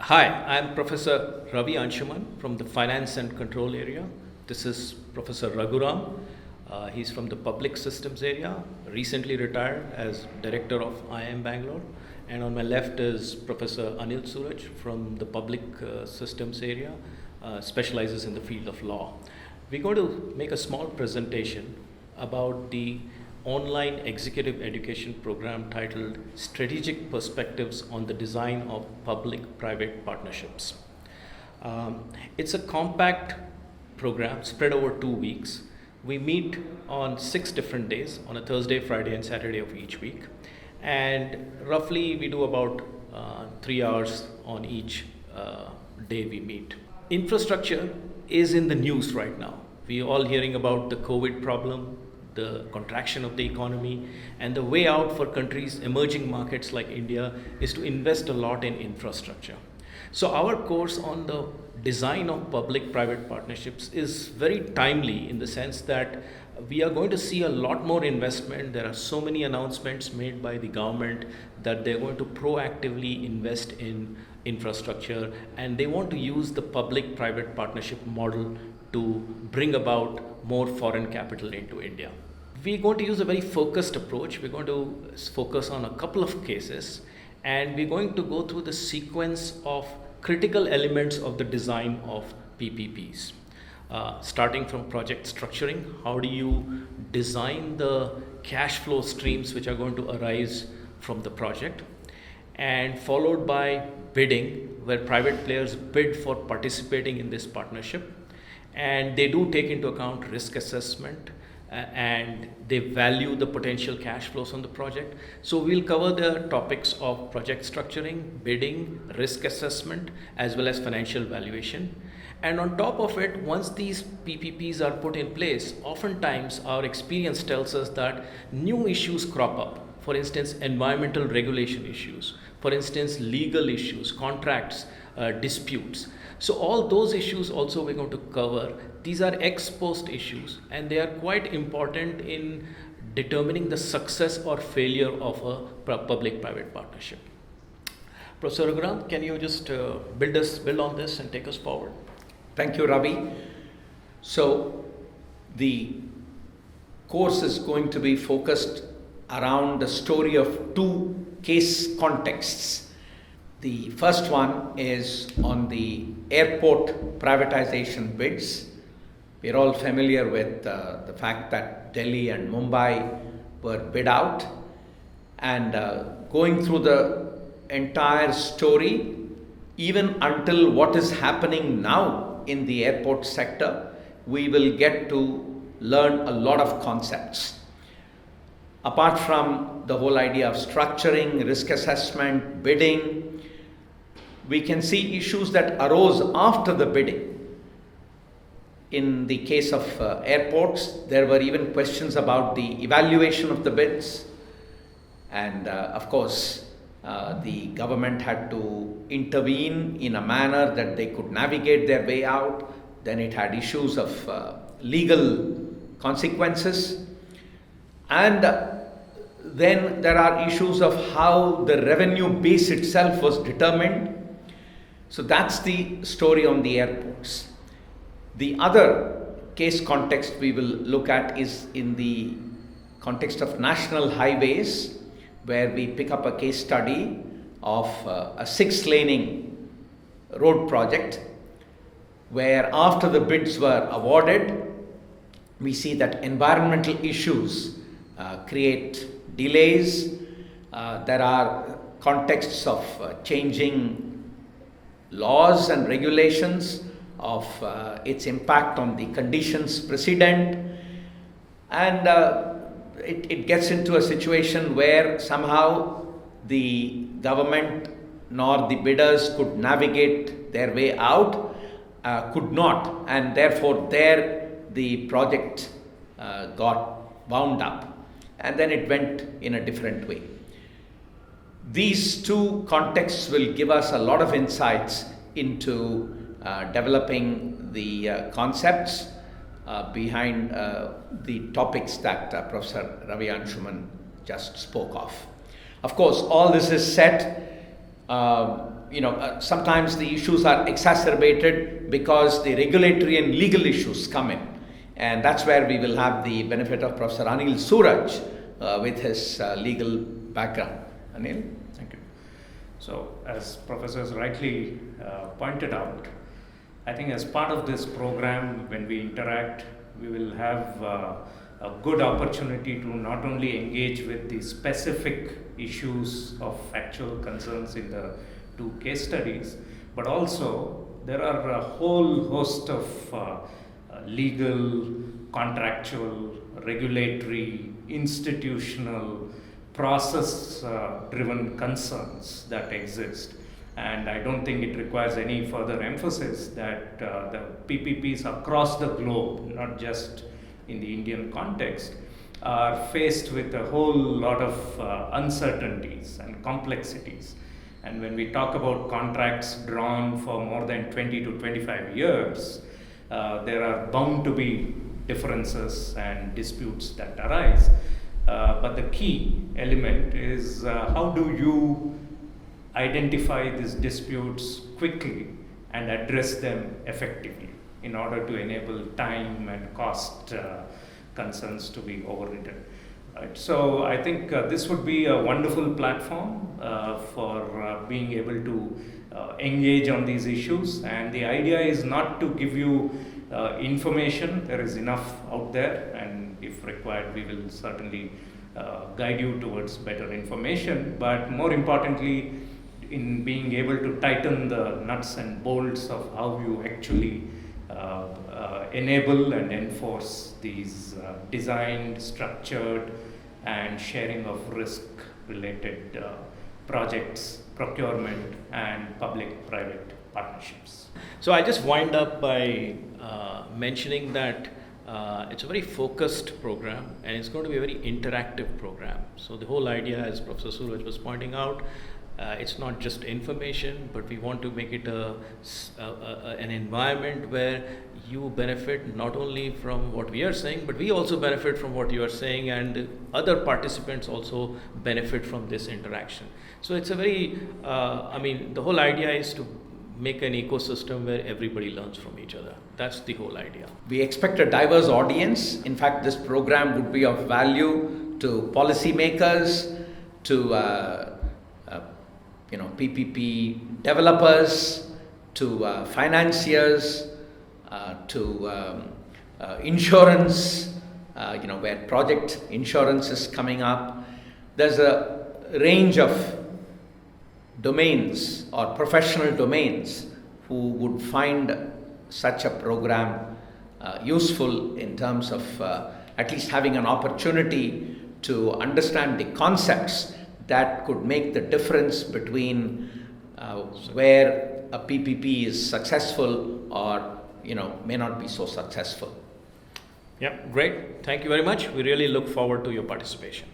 Hi, I'm Professor Ravi Anshuman from the Finance and Control area. This is Professor Raghuram. He's from the Public Systems area, recently retired as Director of IIM Bangalore. And on my left is Professor Anil Suraj from the Public Systems area, specializes in the field of law. We're going to make a small presentation about the online executive education program titled Strategic Perspectives on the Design of Public-Private Partnerships. It's a compact program spread over 2 weeks. We meet on 6 different days, on a Thursday, Friday, and Saturday of each week. And roughly we do about 3 hours on each day we meet. Infrastructure is in the news right now. We're all hearing about the COVID problem, the contraction of the economy, and the way out for countries, emerging markets like India, is to invest a lot in infrastructure. So our course on the design of public-private partnerships is very timely in the sense that we are going to see a lot more investment. There are so many announcements made by the government that they're going to proactively invest in infrastructure, and they want to use the public-private partnership model to bring about more foreign capital into India. We're going to use a very focused approach. We're going to focus on a couple of cases, and we're going to go through the sequence of critical elements of the design of PPPs. Starting from project structuring, how do you design the cash flow streams which are going to arise from the project, and followed by bidding, where private players bid for participating in this partnership, and they do take into account risk assessment and they value the potential cash flows on the project. So we'll cover the topics of project structuring, bidding, risk assessment, as well as financial valuation. And on top of it, once these PPPs are put in place, oftentimes our experience tells us that new issues crop up. For instance, environmental regulation issues, for instance, legal issues, contracts, disputes. So all those issues also we're going to cover. These are ex post issues, and they are quite important in determining the success or failure of a public-private partnership. Professor Raghuram, can you just build on this and take us forward? Thank you, Ravi. So the course is going to be focused around the story of two case contexts. The first one is on the airport privatization bids. We're all familiar with the fact that Delhi and Mumbai were bid out, and going through the entire story, even until what is happening now in the airport sector, we will get to learn a lot of concepts. Apart from the whole idea of structuring, risk assessment, bidding, we can see issues that arose after the bidding. In the case of airports, there were even questions about the evaluation of the bids, and of course the government had to intervene in a manner that they could navigate their way out. Then it had issues of legal consequences, and then there are issues of how the revenue base itself was determined. So that's the story on the airports. The other case context we will look at is in the context of national highways, where we pick up a case study of a 6-laning road project, where after the bids were awarded, we see that environmental issues create delays. There are contexts of changing laws and regulations, of its impact on the conditions precedent, and it gets into a situation where somehow the government nor the bidders could navigate their way out, could not, and therefore there the project got wound up, and then it went in a different way. These two contexts will give us a lot of insights into developing the concepts behind the topics that Professor Ravi Anshuman just spoke of. Of course, all this is set sometimes the issues are exacerbated because the regulatory and legal issues come in. And that's where we will have the benefit of Professor Anil Suraj with his legal background. Anil? Thank you. So, as professors rightly pointed out, I think as part of this program, when we interact, we will have a good opportunity to not only engage with the specific issues of actual concerns in the 2 case studies, but also there are a whole host of legal, contractual, regulatory, institutional, process driven concerns that exist. And I don't think it requires any further emphasis that the PPPs across the globe, not just in the Indian context, are faced with a whole lot of uncertainties and complexities. And when we talk about contracts drawn for more than 20 to 25 years, there are bound to be differences and disputes that arise. But the key element is how do you identify these disputes quickly and address them effectively in order to enable time and cost concerns to be overridden. Right. So I think this would be a wonderful platform for being able to engage on these issues, and the idea is not to give you information. There is enough out there, and if required we will certainly guide you towards better information, but more importantly in being able to tighten the nuts and bolts of how you actually enable and enforce these designed, structured and sharing of risk related projects, procurement and public-private partnerships. So I just wind up by mentioning that it's a very focused program and it's going to be a very interactive program. So the whole idea, as Professor Suraj was pointing out, it's not just information, but we want to make it an environment where you benefit not only from what we are saying, but we also benefit from what you are saying, and other participants also benefit from this interaction. So it's a very, the whole idea is to make an ecosystem where everybody learns from each other. That's the whole idea. We expect a diverse audience. In fact, this program would be of value to policymakers, to PPP developers, to financiers, to insurance, where project insurance is coming up. There's a range of domains or professional domains who would find such a program useful in terms of at least having an opportunity to understand the concepts that could make the difference between where a PPP is successful or may not be so successful. Yeah, great. Thank you very much. We really look forward to your participation.